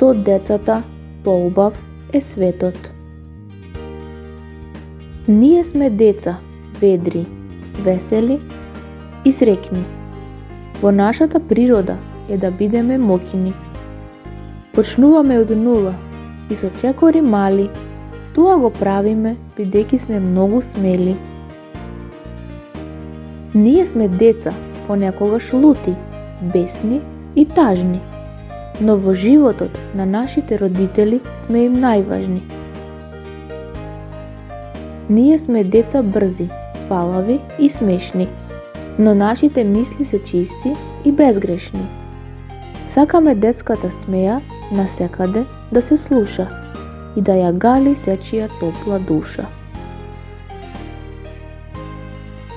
Со децата поубав е светот. Ние сме деца, ведри, весели и среќни. Во нашата природа е да бидеме моќни. Почнуваме од нула и со чекори мали, тоа го правиме бидејќи сме многу смели. Ние сме деца, понекогаш лути, бесни и тажни, но во животот на нашите родители сме им најважни. Ние сме деца брзи, палави и смешни, но нашите мисли се чисти и безгрешни. Сакаме детската смеја насекаде да се слуша и да ја гали сечија топла душа.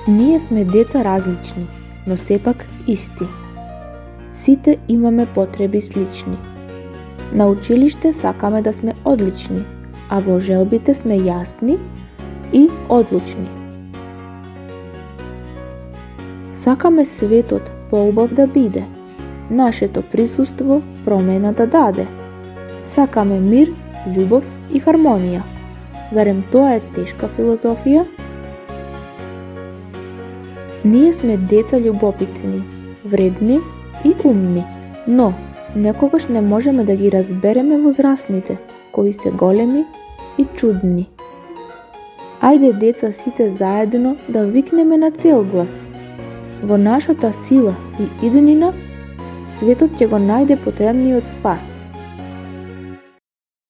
Ние сме деца различни, но сепак исти. Сите имаме потреби слични. На училиште сакаме да сме одлични, а во желбите сме јасни и одлучни. Сакаме светот поубав да биде, нашето присуство промена да даде. Сакаме мир, љубов и хармонија. Зарем тоа е тешка филозофија? Ние сме деца љубопитни, вредни и умни, но некогаш не можеме да ги разбереме возрастните, кои се големи и чудни. Ајде деца сите заедно да викнеме на цел глас. Во нашата сила и иднина, светот ќе го најде потребниот спас.